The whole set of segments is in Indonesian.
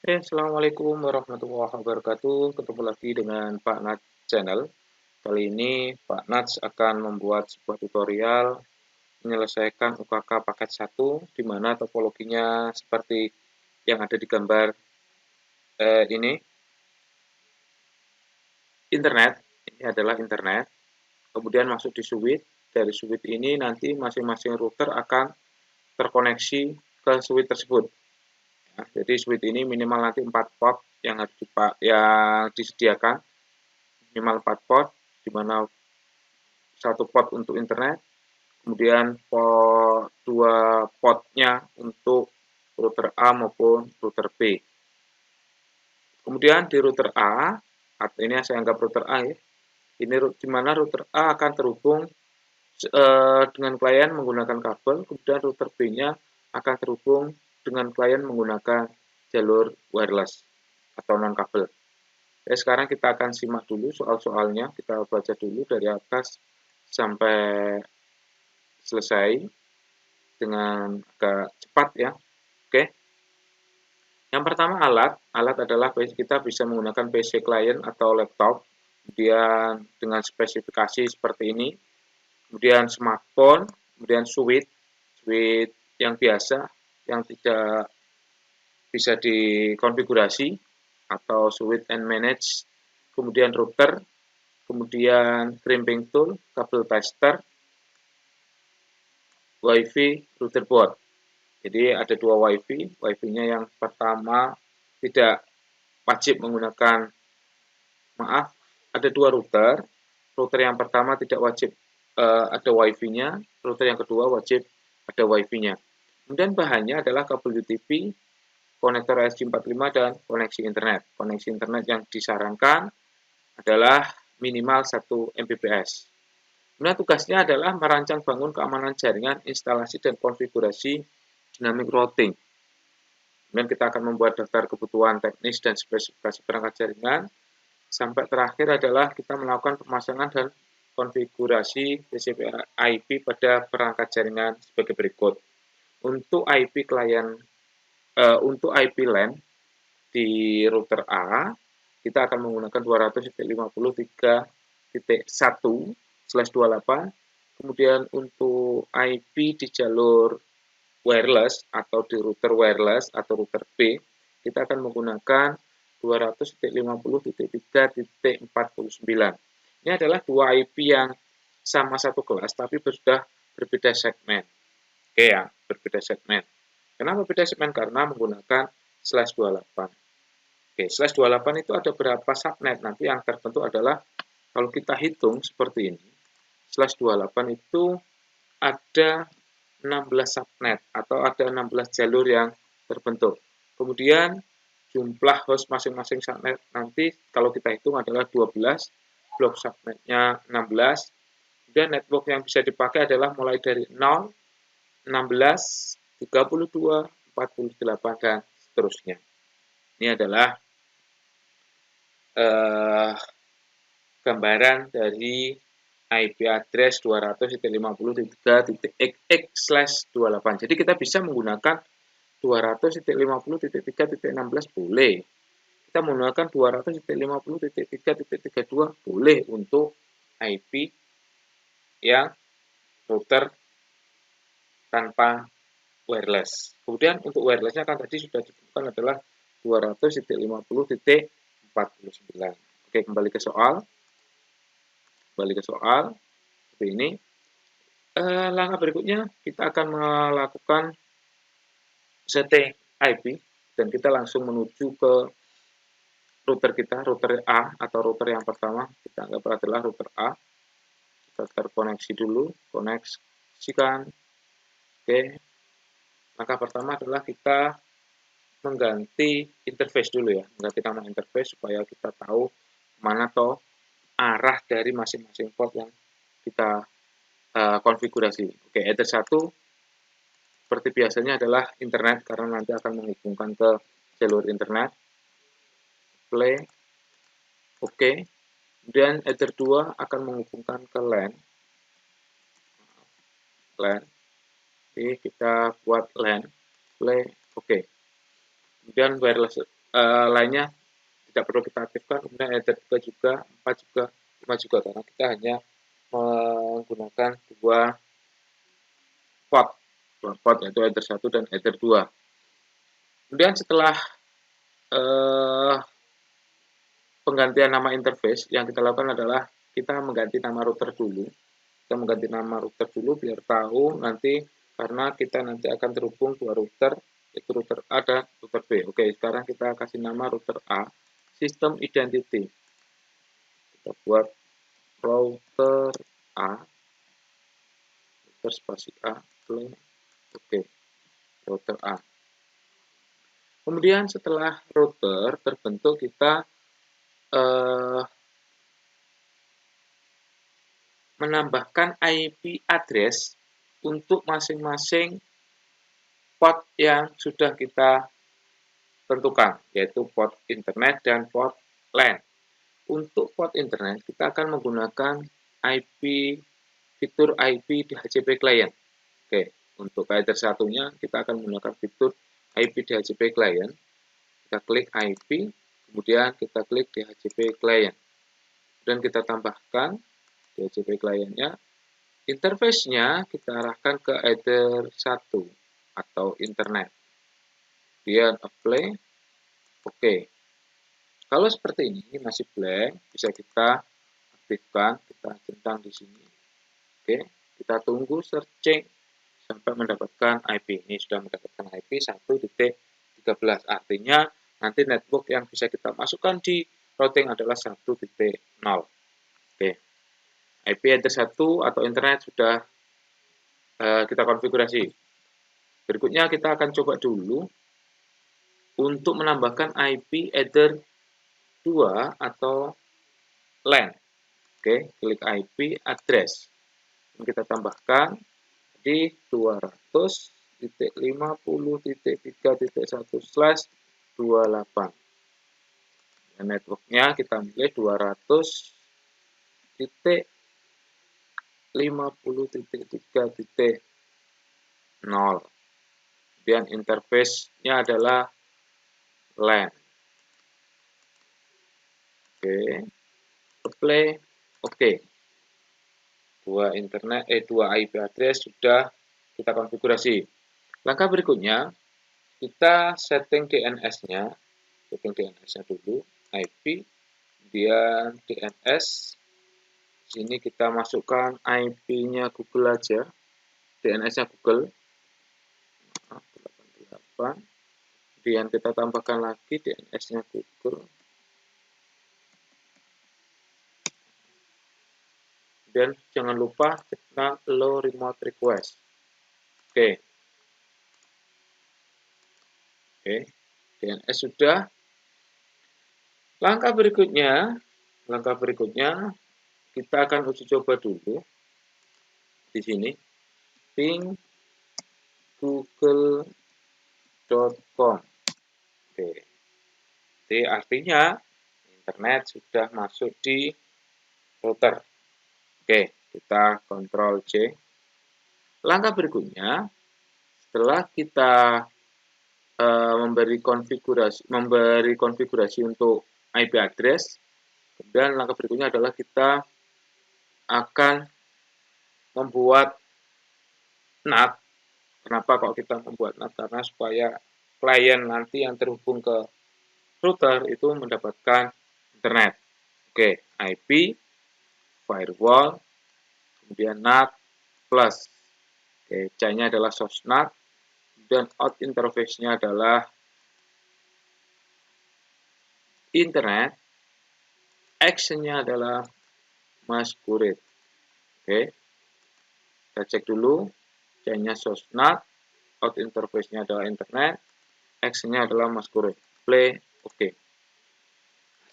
Assalamualaikum warahmatullahi wabarakatuh. Ketemu lagi dengan Pak Nats Channel. Kali ini Pak Nats akan membuat sebuah tutorial menyelesaikan UKK paket 1, di mana topologinya seperti yang ada di gambar ini. Internet, ini adalah internet. Kemudian masuk di switch. Dari switch ini nanti masing-masing router akan terkoneksi ke switch tersebut. Nah, jadi switch ini minimal nanti 4 port yang harus yang disediakan, minimal 4 port, di mana satu port untuk internet, kemudian dua portnya untuk router A maupun router B. Kemudian di router A, atau ini saya anggap router A ya, ini di mana router A akan terhubung dengan klien menggunakan kabel, kemudian router B-nya akan terhubung dengan klien menggunakan jalur wireless atau non kabel. Oke, sekarang kita akan simak dulu soal-soalnya, kita baca dulu dari atas sampai selesai dengan agak cepat ya. Oke. Yang pertama alat adalah kita bisa menggunakan PC client atau laptop, kemudian dengan spesifikasi seperti ini, kemudian smartphone, kemudian switch yang biasa, yang tidak bisa dikonfigurasi, atau switch and manage, kemudian router, kemudian crimping tool, kabel tester, wifi, router board. Jadi ada dua wifi-nya yang pertama tidak wajib menggunakan, ada dua router yang pertama tidak wajib ada wifi-nya, router yang kedua wajib ada wifi-nya. Kemudian bahannya adalah kabel UTP, konektor RJ45 dan koneksi internet. Koneksi internet yang disarankan adalah minimal 1 Mbps. Kemudian tugasnya adalah merancang bangun keamanan jaringan, instalasi dan konfigurasi dynamic routing. Kemudian kita akan membuat daftar kebutuhan teknis dan spesifikasi perangkat jaringan. Sampai terakhir adalah kita melakukan pemasangan dan konfigurasi TCP IP pada perangkat jaringan sebagai berikut. Untuk IP untuk IP LAN di router A, kita akan menggunakan 250.3.1/28. Kemudian untuk IP di jalur wireless atau di router wireless atau router B, kita akan menggunakan 200.50.3.49. Ini adalah dua IP yang sama satu kelas tapi sudah berbeda segmen. Oke ya, berbeda segmen. Kenapa beda segmen? Karena menggunakan /28. Oke, /28 itu ada berapa subnet? Nanti yang terbentuk adalah, kalau kita hitung seperti ini, /28 itu ada 16 subnet atau ada 16 jalur yang terbentuk. Kemudian jumlah host masing-masing subnet nanti kalau kita hitung adalah 12, blok subnetnya 16, kemudian network yang bisa dipakai adalah mulai dari 0, 16, 32, 48, dan seterusnya. Ini adalah gambaran dari IP address 200.50.3.x/28. Jadi kita bisa menggunakan 200.50.3.16 boleh. Kita menggunakan 200.50.3.32 boleh untuk IP yang router tanpa wireless. Kemudian untuk wirelessnya kan tadi sudah ditentukan adalah 200.50.49. Oke, kembali ke soal. Seperti ini. Langkah berikutnya kita akan melakukan setting IP dan kita langsung menuju ke router kita, router A atau router yang pertama kita anggap adalah router A. Kita terkoneksi dulu, koneksikan. Oke. Langkah pertama adalah kita mengganti interface dulu ya, mengganti nama interface supaya kita tahu mana toh arah dari masing-masing port yang kita konfigurasi. Oke, header 1 seperti biasanya adalah internet karena nanti akan menghubungkan ke jalur internet. Play. Oke. Kemudian header 2 akan menghubungkan ke LAN. Oke, kita buat LAN. Play. Oke. Kemudian wireless lainnya tidak perlu kita aktifkan. Kemudian Ether 2 juga, 4 juga, 5 juga, karena kita hanya menggunakan dua port yaitu Ether 1 dan Ether 2. Kemudian setelah penggantian nama interface, yang kita lakukan adalah kita mengganti nama router dulu. Kita mengganti nama router dulu biar tahu nanti, karena kita nanti akan terhubung dua router, yaitu router A dan router B. Oke, sekarang kita kasih nama router A, System Identity. Kita buat router A, router spasi A, oke, router A. Kemudian setelah router terbentuk, kita menambahkan IP address untuk masing-masing port yang sudah kita tentukan, yaitu port internet dan port LAN. Untuk port internet, kita akan menggunakan fitur IP DHCP client. Oke, untuk Ether satunya, kita akan menggunakan fitur IP DHCP client. Kita klik IP, kemudian kita klik DHCP client. Dan kita tambahkan DHCP client-nya. Interface-nya kita arahkan ke Ether 1 atau internet. Kemudian apply. Oke. Kalau seperti ini masih blank, bisa kita aktifkan, kita centang di sini. Oke, kita tunggu searching sampai mendapatkan IP. Ini sudah mendapatkan IP 1.13. Artinya nanti network yang bisa kita masukkan di routing adalah 1.0. Oke. IP Ether 1 atau internet sudah kita konfigurasi. Berikutnya kita akan coba dulu untuk menambahkan IP Ether 2 atau LAN. Oke, klik IP address. Kita tambahkan di 200.50.3.1/28. Dan networknya kita pilih 200.50.3.0. Kemudian interface-nya adalah LAN. Oke, apply. Oke. Dua IP address sudah kita konfigurasi. Langkah berikutnya, kita setting DNS-nya. Setting DNS-nya dulu, IP, kemudian DNS. Di sini kita masukkan IP-nya Google aja. DNS-nya Google. 88. Kemudian kita tambahkan lagi DNS-nya Google. Dan jangan lupa kita allow remote request. Oke, DNS sudah. Langkah berikutnya kita akan uji coba dulu di sini. Ping google.com. Oke. Jadi artinya internet sudah masuk di router. Oke, kita Ctrl C. Langkah berikutnya, setelah kita memberi konfigurasi untuk IP address, kemudian langkah berikutnya adalah kita akan membuat NAT. Kenapa kok kita membuat NAT? Karena supaya klien nanti yang terhubung ke router itu mendapatkan internet. Oke, IP, firewall, kemudian NAT plus. Oke, C-nya adalah source NAT, dan out interface-nya adalah internet, action-nya adalah masquerade. Oke, kita cek dulu, C-nya source NAT, out interface-nya adalah internet, action-nya adalah masquerade. Play, oke.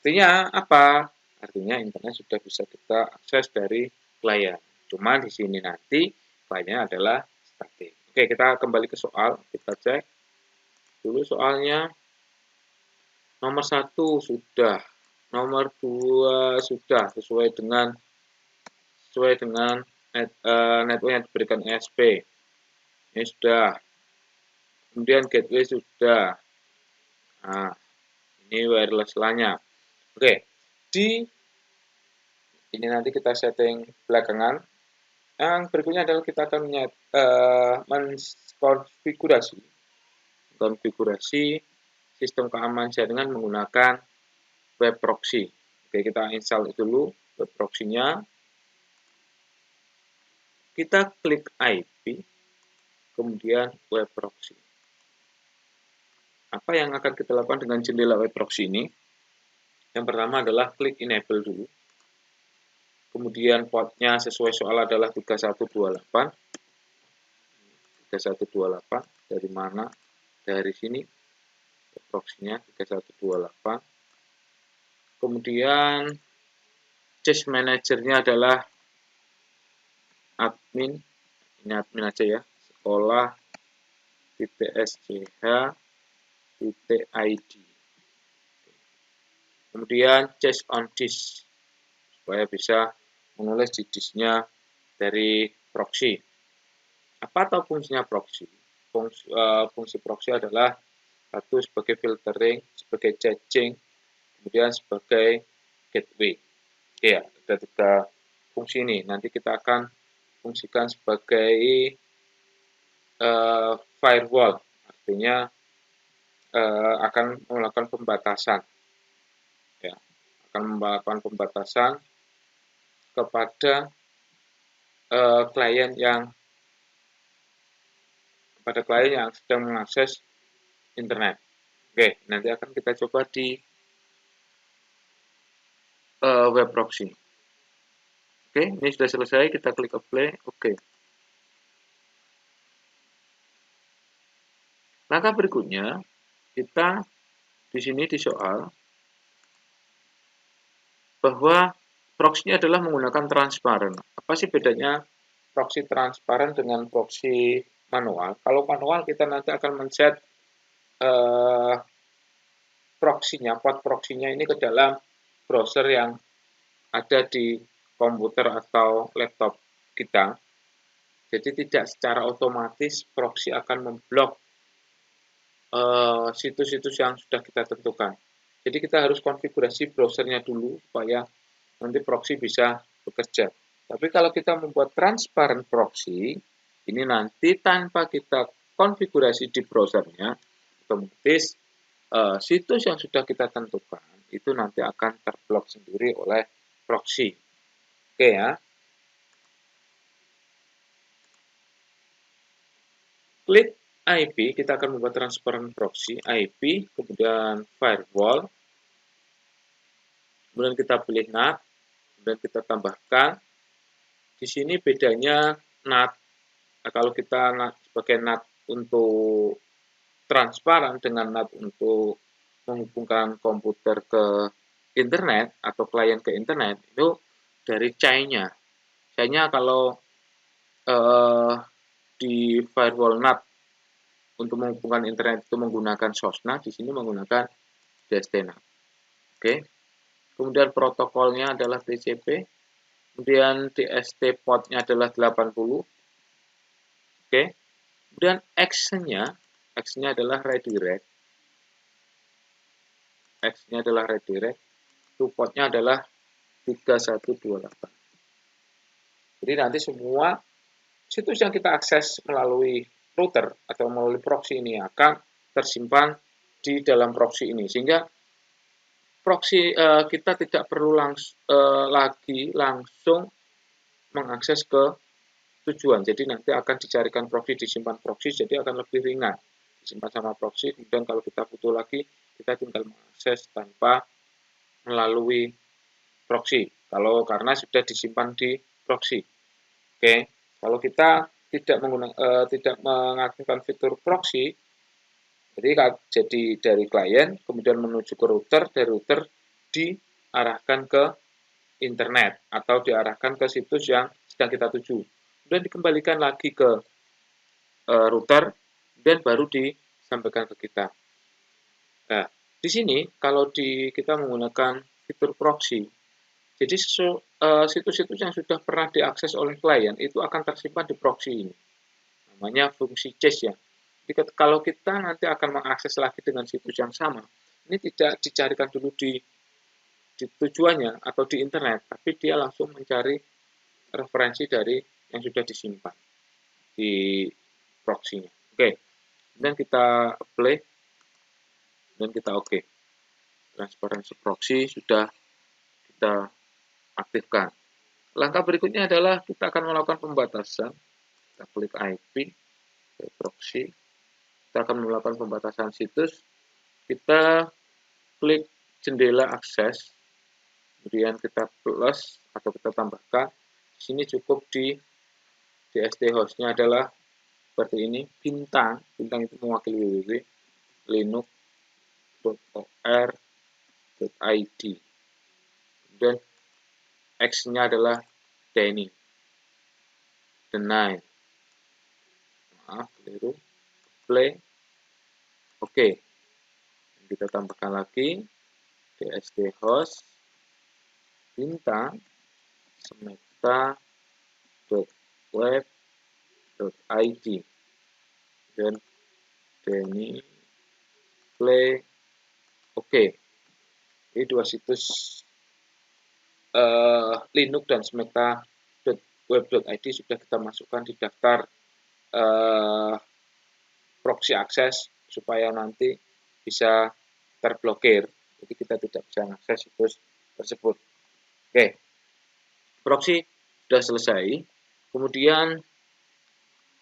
Artinya apa? Artinya internet sudah bisa kita akses dari klien. Cuma di sini nanti kliennya adalah static. Oke, kita kembali ke soal. Kita cek dulu soalnya. Nomor 1 sudah. Nomor 2 sudah sesuai dengan network yang diberikan ESP. Ini sudah. Kemudian gateway sudah. Nah, Ini wireless LAN-nya. Oke, ini nanti kita setting belakangan. Yang berikutnya adalah kita akan konfigurasi sistem keamanan jaringan menggunakan web proxy. Oke, kita install dulu web proxy-nya. Kita klik IP, kemudian web proxy. Apa yang akan kita lakukan dengan jendela web proxy ini? Yang pertama adalah klik enable dulu. Kemudian portnya sesuai soal adalah 3128. 3128 dari mana? Dari sini. Web proxy-nya 3128. Kemudian cache manajernya adalah admin. Ini admin aja ya. sekolah.sch.id. Kemudian cache on disk supaya bisa menulis di disknya dari proxy. Apa atau fungsinya proxy? Fungsi proxy adalah satu sebagai filtering, sebagai caching, kemudian sebagai gateway. Ya, ada 3 fungsi ini. Nanti kita akan fungsikan sebagai firewall, artinya akan melakukan pembatasan. Ya, akan melakukan pembatasan kepada klien yang sedang mengakses internet. Oke, nanti akan kita coba di web proxy. Oke, ini sudah selesai, kita klik apply. Oke. Langkah berikutnya, kita di sini di soal bahwa proxy adalah menggunakan transparan. Apa sih bedanya proxy transparan dengan proxy manual? Kalau manual kita nanti akan men-set port proxy-nya ini ke dalam browser yang ada di komputer atau laptop kita. Jadi tidak secara otomatis proxy akan memblok situs-situs yang sudah kita tentukan. Jadi kita harus konfigurasi browsernya dulu supaya nanti proxy bisa bekerja. Tapi kalau kita membuat transparent proxy, ini nanti tanpa kita konfigurasi di browsernya, otomatis situs yang sudah kita tentukan itu nanti akan terblok sendiri oleh proxy. Oke ya. Klik IP, kita akan membuat transparent proxy, IP, kemudian firewall, kemudian kita pilih NAT, kemudian kita tambahkan. Di sini bedanya NAT, kalau kita NAT sebagai NAT untuk transparan dengan NAT untuk menghubungkan komputer ke internet atau klien ke internet, itu dari CHAI-nya. CHAI-nya kalau di firewall NAT untuk menghubungkan internet itu menggunakan SOSNA, di sini menggunakan DST-NAT. Oke. Kemudian protokolnya adalah TCP. Kemudian DST port-nya adalah 80. Oke. Kemudian X-nya adalah redirect. X-nya adalah redirect. Itu port-nya adalah 3128. Jadi nanti semua situs yang kita akses melalui router atau melalui proxy ini akan tersimpan di dalam proxy ini, sehingga proxy kita tidak perlu lagi langsung mengakses ke tujuan. Jadi nanti akan dicarikan proxy, disimpan proxy, jadi akan lebih ringan disimpan sama proxy. Kemudian kalau kita butuh lagi, kita tinggal mengakses tanpa melalui proxy. Karena sudah disimpan di proxy. Oke, kalau kita tidak mengaktifkan fitur proxy, jadi dari klien kemudian menuju ke router, dari router diarahkan ke internet atau diarahkan ke situs yang sedang kita tuju. Kemudian dikembalikan lagi ke router dan baru disampaikan ke kita. Nah, di sini kalau kita menggunakan fitur proxy, jadi situs-situs yang sudah pernah diakses oleh klien itu akan tersimpan di proxy ini. Namanya fungsi cache ya. Jadi kalau kita nanti akan mengakses lagi dengan situs yang sama, ini tidak dicarikan dulu di tujuannya atau di internet, tapi dia langsung mencari referensi dari yang sudah disimpan di proxy-nya. Oke, dan kita apply dan kita oke. Transparansi proxy sudah kita aktifkan. Langkah berikutnya adalah kita akan melakukan pembatasan. Kita klik IP, proxy. Kita akan melakukan pembatasan situs. Kita klik jendela akses. Kemudian kita plus atau kita tambahkan. Di sini cukup di DST hostnya adalah seperti ini. Bintang itu mewakili www linux.or.id. Dan X-nya adalah Denny. Deny. Maaf, keliru. Play. Oke. Kita tambahkan lagi DST host bintang semesta.web.id dan Denny play. Oke. Ini dua situs Linux dan semesta.web.id sudah kita masukkan di daftar proxy akses supaya nanti bisa terblokir. Jadi kita tidak bisa mengakses situs tersebut. Oke. Proxy sudah selesai. Kemudian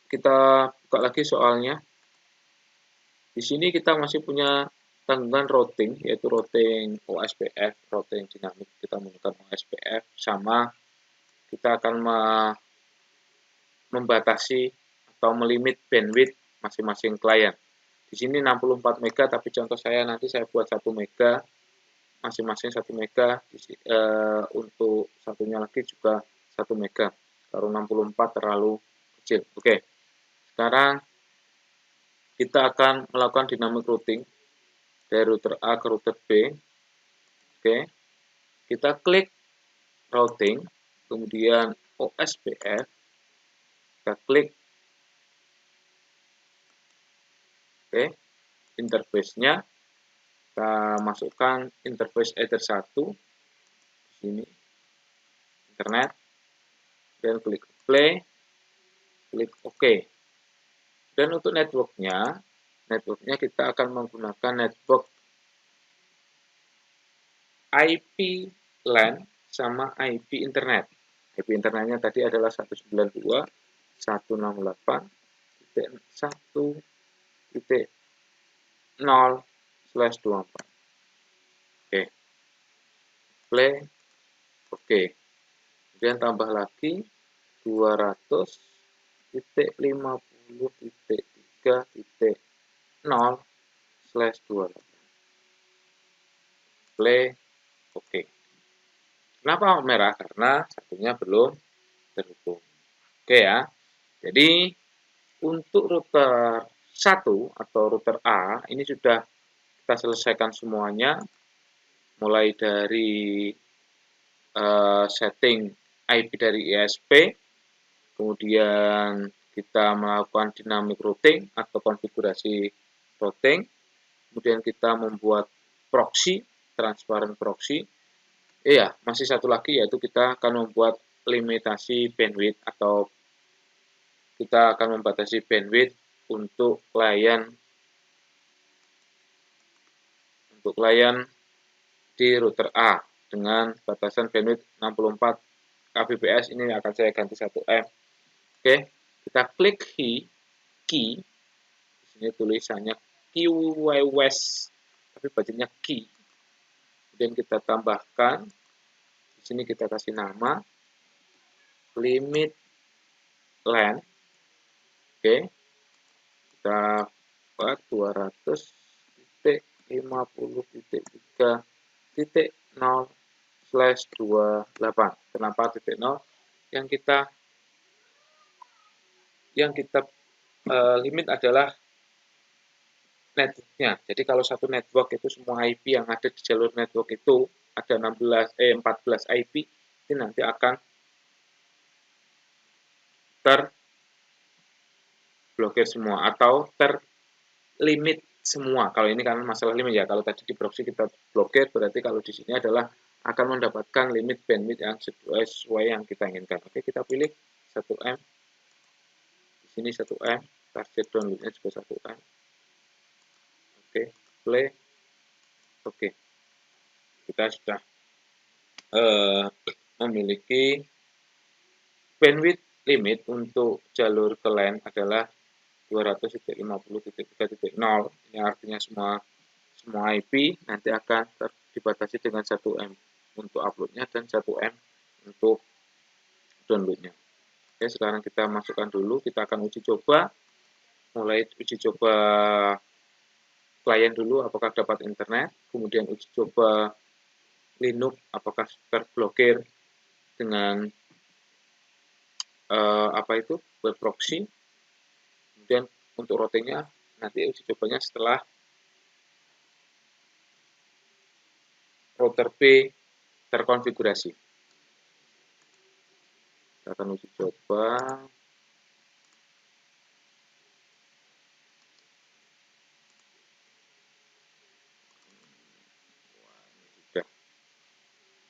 kita buka lagi soalnya. Di sini kita masih punya tanggungan routing, yaitu routing OSPF, routing dinamik. Kita menggunakan OSPF, sama kita akan membatasi atau melimit bandwidth masing-masing klien. Di sini 64 MB, tapi contoh saya nanti saya buat 1 MB, masing-masing 1 MB, untuk satunya lagi juga 1 MB. Kalau 64 terlalu kecil. Oke. Sekarang kita akan melakukan dynamic routing dari router A ke router B. Oke. Kita klik routing, kemudian OSPF. Kita klik. Oke. Interface-nya kita masukkan interface Ether 1 di sini. Internet. Dan klik play. Klik OK. Dan untuk networknya kita akan menggunakan network IP LAN sama IP internet. IP internetnya tadi adalah 192.168.0/24. Oke. Play. Oke. Kemudian tambah lagi 200.50.3.0/28. Play. Oke. Kenapa merah? Karena satunya belum terhubung. Oke ya. Jadi untuk router 1 atau router A ini sudah kita selesaikan semuanya, mulai dari setting IP dari ISP, kemudian kita melakukan dynamic routing atau konfigurasi routing, kemudian kita membuat proxy, transparent proxy. Iya, masih satu lagi, yaitu kita akan membuat limitasi bandwidth atau kita akan membatasi bandwidth untuk klien di router A dengan batasan bandwidth 64 kbps. Ini akan saya ganti 1 M. Oke, kita klik key. Di sini tulisannya QWS, tapi bacanya key. Kemudian kita tambahkan. Di sini kita kasih nama limit LAN. Oke, kita buat 200.50.3.0/28. Kenapa titik 0? Yang kita limit adalah networknya. Jadi kalau satu network itu semua IP yang ada di jalur network itu ada 14 IP, ini nanti akan terblokir semua atau terlimit semua. Kalau ini kan masalah limit ya. Kalau tadi di proxy kita blokir, berarti kalau di sini adalah akan mendapatkan limit bandwidth yang sesuai yang kita inginkan. Oke, kita pilih 1M. Di sini 1M. Target downloadnya juga 1M. Oke, play. Oke, kita sudah memiliki bandwidth limit untuk jalur ke LAN adalah 200.50.3.0. Ini artinya semua IP nanti akan dibatasi dengan 1M untuk uploadnya dan 1M untuk downloadnya. Oke, sekarang kita masukkan dulu, kita akan uji coba. Mulai uji coba klien dulu apakah dapat internet, kemudian uji coba Linux apakah terblokir dengan web proxy. Kemudian untuk routingnya nanti uji cobanya setelah router B terkonfigurasi. Kita akan uji coba.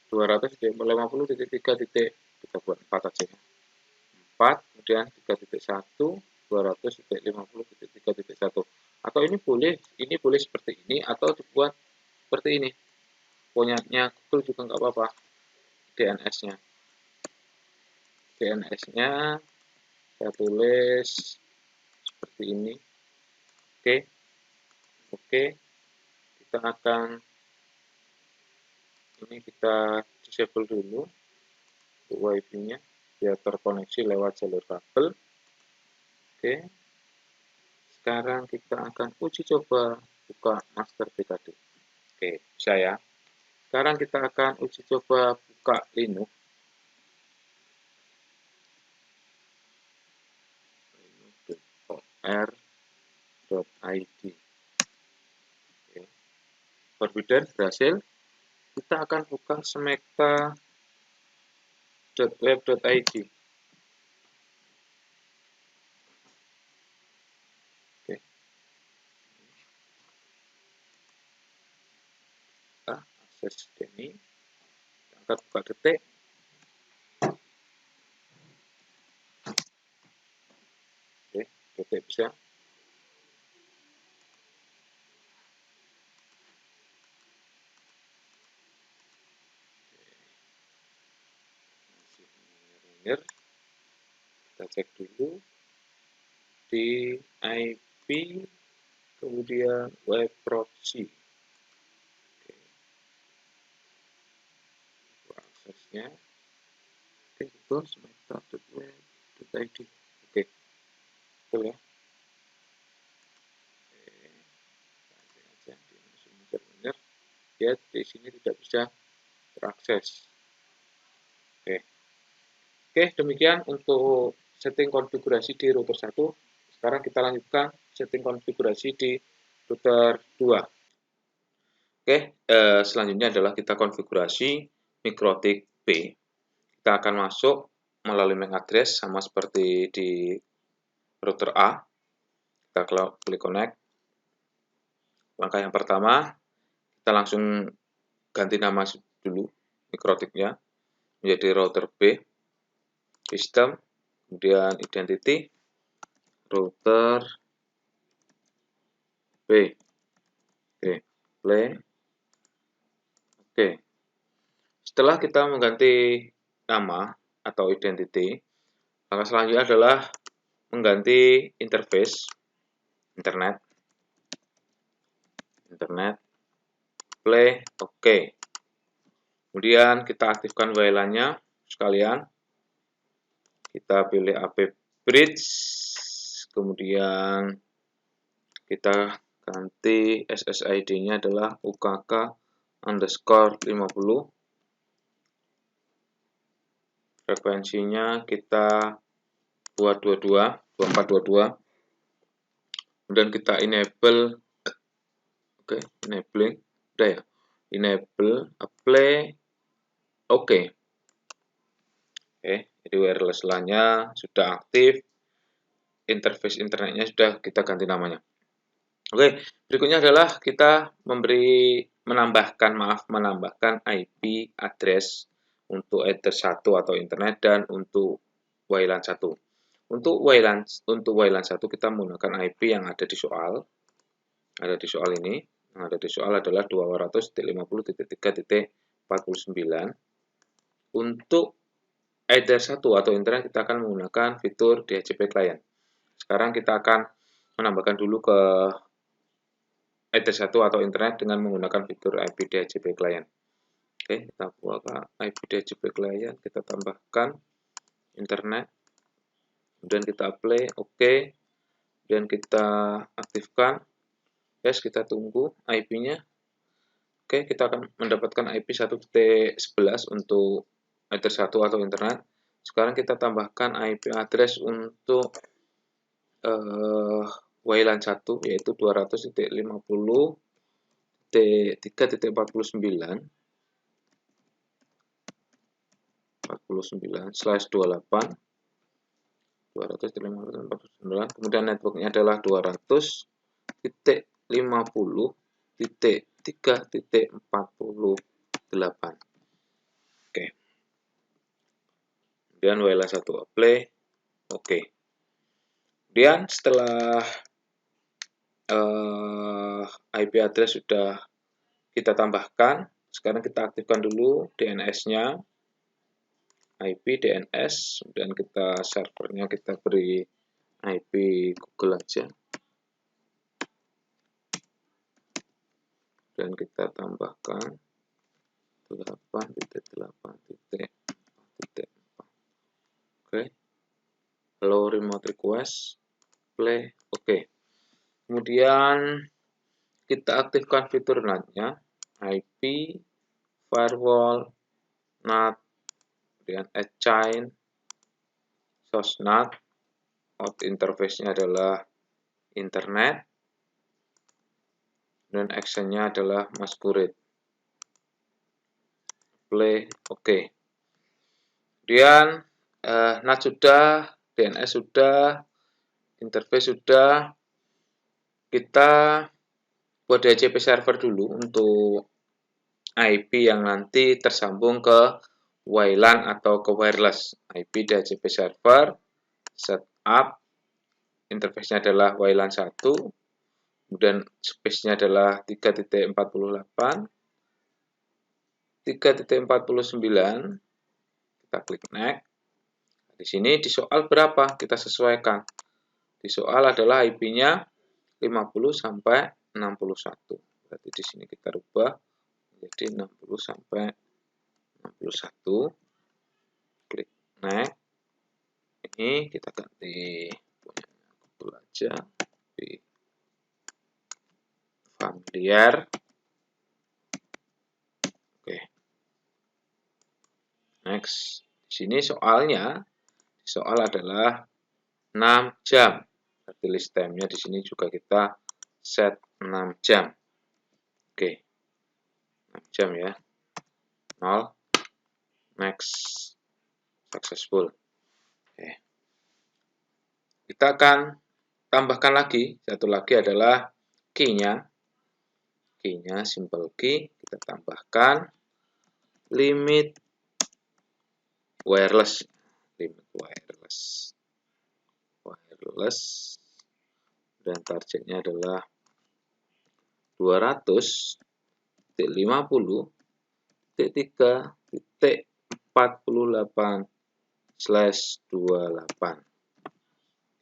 Sudah 200.50.3. Kita buat 4 aja ya. 4, kemudian 3.1, 200.50.3.1. Atau ini boleh seperti ini, atau dibuat seperti ini. Punyanya Google juga nggak apa-apa. DNS-nya. DNS-nya saya tulis seperti ini. Oke. Kita akan kita disable dulu untuk wifi-nya biar terkoneksi lewat jalur kabel. Oke. Sekarang kita akan uji coba buka master BKD. Oke, bisa ya. Sekarang kita akan uji coba buka Linux. linux.or.id. Forbidden berhasil. Kita akan buka smekta.web.id. Oke. Kita akses ini. Kita buka detik. Oke, detik bisa. Kita cek dulu di IP kemudian web proxy. Aksesnya itu smekta.web.id. Oke, betul ya. Ya, di sini tidak bisa terakses. Oke, demikian untuk setting konfigurasi di router 1. Sekarang kita lanjutkan setting konfigurasi di router 2. Oke, selanjutnya adalah kita konfigurasi MikroTik B. Kita akan masuk melalui MAC address sama seperti di router A. Kita klik connect. Langkah yang pertama, kita langsung ganti nama dulu MikroTiknya menjadi router B. Sistem, kemudian identity, router B. Oke, play. Oke. Setelah kita mengganti nama atau identity, langkah selanjutnya adalah mengganti interface internet. Play, oke. Kemudian kita aktifkan WLAN-nya sekalian. Kita pilih AP bridge, kemudian kita ganti SSID-nya adalah UKK_50. Frekuensinya kita buat 2422. Kemudian kita enable, enabling, udah ya, enable, apply, oke. Jadi wireless LAN-nya sudah aktif, interface internetnya sudah kita ganti namanya. Oke, berikutnya adalah kita menambahkan IP address untuk Ether 1 atau internet dan untuk WLAN 1. Untuk WLAN 1 kita menggunakan IP yang ada di soal. Ada di soal ini. Yang ada di soal adalah 200.50.3.49. Untuk Ether 1 atau internet kita akan menggunakan fitur DHCP client. Sekarang kita akan menambahkan dulu ke Ether 1 atau internet dengan menggunakan fitur IP DHCP client. Oke, kita buka IP DHCP client, kita tambahkan internet, kemudian kita apply, oke, dan kita aktifkan, yes, kita tunggu IP-nya. Oke, kita akan mendapatkan IP 1.11 untuk Ether 1 atau internet. Sekarang kita tambahkan IP address untuk WLAN 1 yaitu 200.50.48 kemudian networknya adalah 200.50.3.48. Oke, kemudian WLAN 1 apply, oke. Kemudian setelah IP address sudah kita tambahkan, sekarang kita aktifkan dulu DNS-nya, IP DNS, kemudian kita servernya kita beri IP Google aja, dan kita tambahkan 8.8.4. Oke, hello remote request, play, oke. Kemudian kita aktifkan fitur NAT-nya, IP, firewall, NAT, kemudian add chain, source NAT, out interface-nya adalah internet, dan action-nya adalah masquerade. Play, oke. Kemudian NAT sudah, DNS sudah, interface sudah. Kita buat DHCP server dulu untuk IP yang nanti tersambung ke WLAN atau ke wireless. IP DHCP server, setup, interface-nya adalah WLAN 1, kemudian space-nya adalah 3.48, 3.49, kita klik next. Di sini di soal berapa? Kita sesuaikan. Di soal adalah IP-nya 50 sampai 61. Berarti di sini kita rubah menjadi 60 sampai 61. Klik next. Ini kita ganti punya Google aja. Di familiar. Oke. Next. Di sini soalnya, soal adalah 6 jam. Berarti list time-nya di sini juga kita set 6 jam. Oke. 6 jam ya. 0. Next. Successful. Oke. Kita akan tambahkan lagi. Satu lagi adalah key-nya. Key-nya simple key. Kita tambahkan limit wireless. Limit wireless. Dan targetnya adalah 200.50.3.48/28.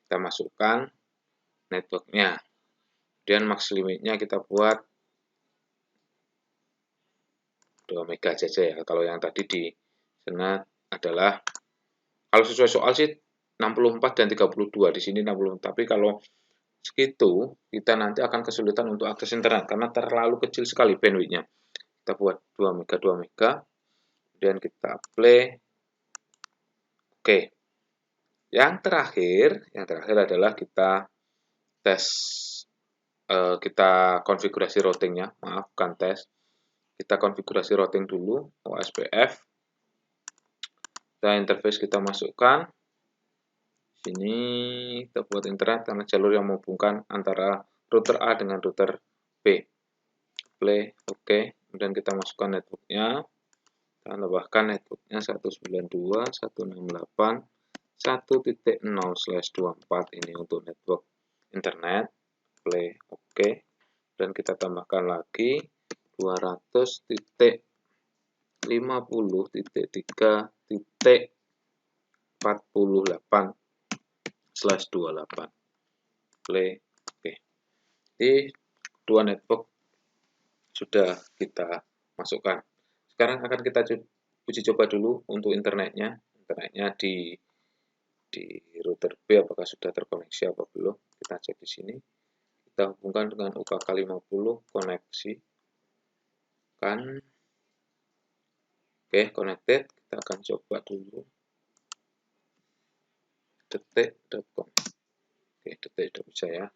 Kita masukkan networknya. Kemudian max limitnya kita buat 2 mega saja ya. Kalau yang tadi di sana adalah, kalau sesuai soal sih 64 dan 32, di sini 60. Tapi kalau segitu, kita nanti akan kesulitan untuk akses internet karena terlalu kecil sekali bandwidth-nya. Kita buat 2 mega, 2 mega. Kemudian kita play. Oke. Yang terakhir adalah kita tes, kita konfigurasi routingnya. Maaf, bukan tes. Kita konfigurasi routing dulu, OSPF. Kita interface kita masukkan. Sini kita buat internet karena jalur yang menghubungkan antara router A dengan router B. Play, oke. Kemudian kita masukkan networknya. Kita tambahkan networknya 192.168.1.0/24 ini untuk network internet. Play, oke. Dan kita tambahkan lagi 200.50.3.48/28. Play, oke. Jadi dua network sudah kita masukkan. Sekarang akan kita uji coba dulu untuk internetnya. Internetnya di router B apakah sudah terkoneksi apa belum. Kita cek di sini. Kita hubungkan dengan UKK 50 koneksi. Oke, connected. Kita akan coba dulu. Detik.com. Oke, detik sudah bisa ya.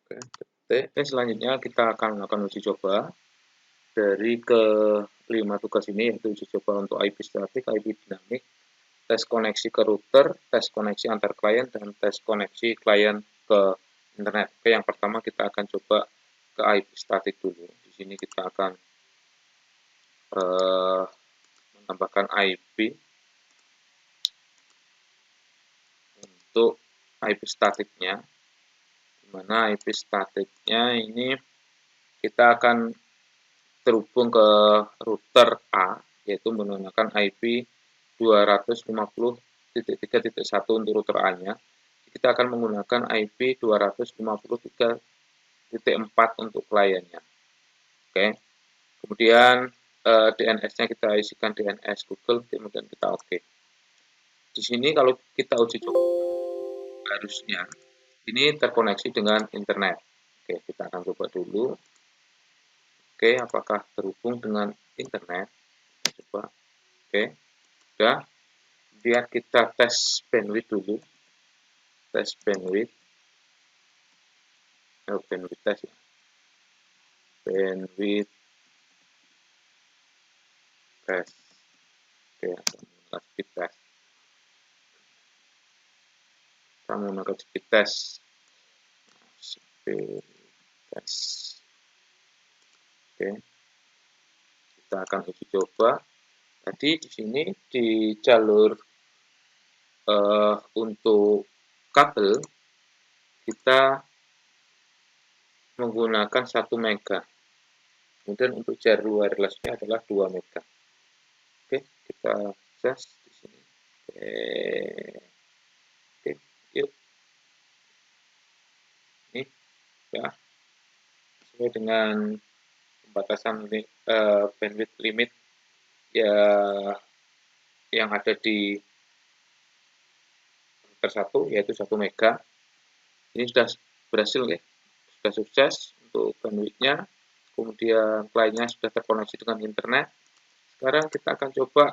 Oke, detik. Selanjutnya kita akan melakukan uji coba dari kelima tugas ini, yaitu uji coba untuk IP statik, IP dinamik, tes koneksi ke router, tes koneksi antar klien, dan tes koneksi klien ke internet. Oke, yang pertama kita akan coba ke IP statik dulu. Di sini kita akan menambahkan IP untuk IP statiknya. Dimana IP statiknya ini kita akan terhubung ke router A, yaitu menggunakan IP 250.3.1 untuk router A-nya. Kita akan menggunakan IP 253.4 untuk kliennya. Oke. Kemudian DNS-nya kita isikan DNS Google, kemudian kita oke. Di sini kalau kita uji coba, harusnya ini terkoneksi dengan internet. Oke, kita akan coba dulu. Oke, apakah terhubung dengan internet? Kita coba. Oke, sudah. Kemudian kita tes bandwidth dulu. Tes bandwidth. Bandwidth test ya. Bandwidth test. Oke, kita speed test. Kita menggunakan speed test. Speed test. Oke. Kita akan uji coba. Jadi di sini di jalur untuk kabel kita menggunakan 1 mega. Kemudian untuk jalur wirelessnya adalah 2 mega. Oke, kita tes di sini. Oke, yuk. Ini ya, sesuai dengan pembatasan bandwidth limit ya yang ada di router 1, yaitu 1 mega. Ini sudah berhasil ya, sudah sukses untuk bandwidthnya. Kemudian kliennya sudah terkoneksi dengan internet. Sekarang kita akan coba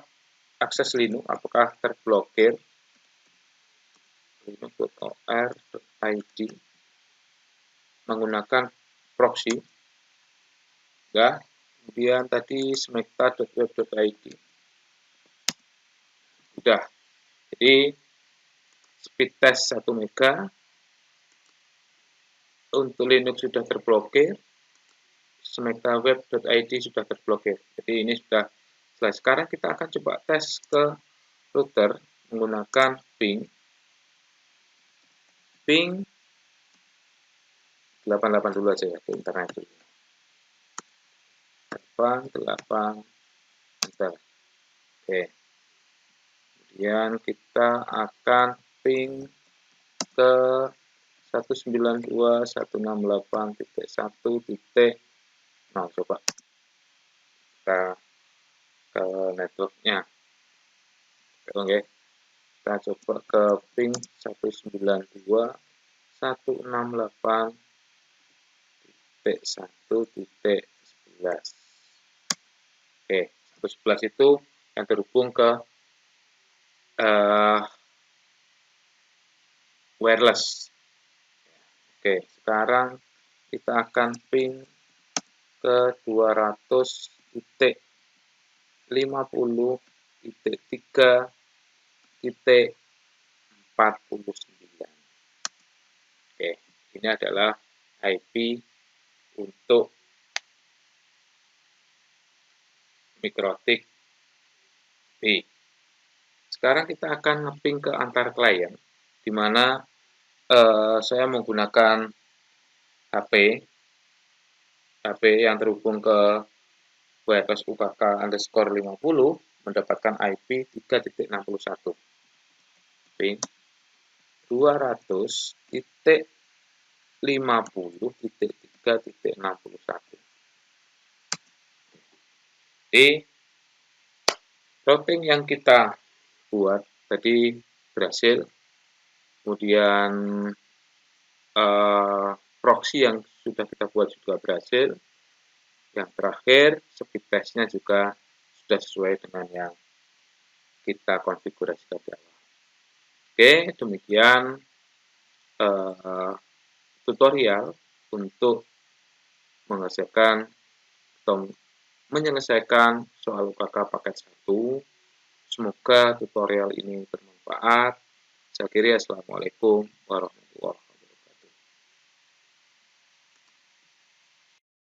akses Linux, apakah terblokir. linux.or.id menggunakan proxy. Ya. Kemudian tadi smekta.web.id. Sudah. Jadi speed test 1 mega untuk Linux sudah terblokir, smektaweb.id sudah terblokir. Jadi ini sudah selesai. Sekarang kita akan coba tes ke router menggunakan ping 88 dulu aja ya, ke internet dulu. 88 enter. Oke. Kemudian kita akan ping ke 192.168.1. Coba kita ke networknya. Oke, kita coba ke ping 192.168.1.11. Oke, 111 itu yang terhubung ke wireless. Oke, sekarang kita akan ping ke 200.50.3.49. Oke, ini adalah IP untuk mikrotik B. Sekarang kita akan nge-ping ke antar klien, di mana saya menggunakan HP yang terhubung ke wireless UKK_50 mendapatkan IP 3.61. Ping 200.50.3.61. Jadi routing yang kita buat tadi berhasil, kemudian proxy yang sudah kita buat juga berhasil. Yang terakhir, speed test-nya juga sudah sesuai dengan yang kita konfigurasikan di awal. Oke, demikian tutorial untuk mengerjakan atau menyelesaikan soal UKK paket 1. Semoga tutorial ini bermanfaat. Saya kira assalamualaikum warahmatullahi wabarakatuh.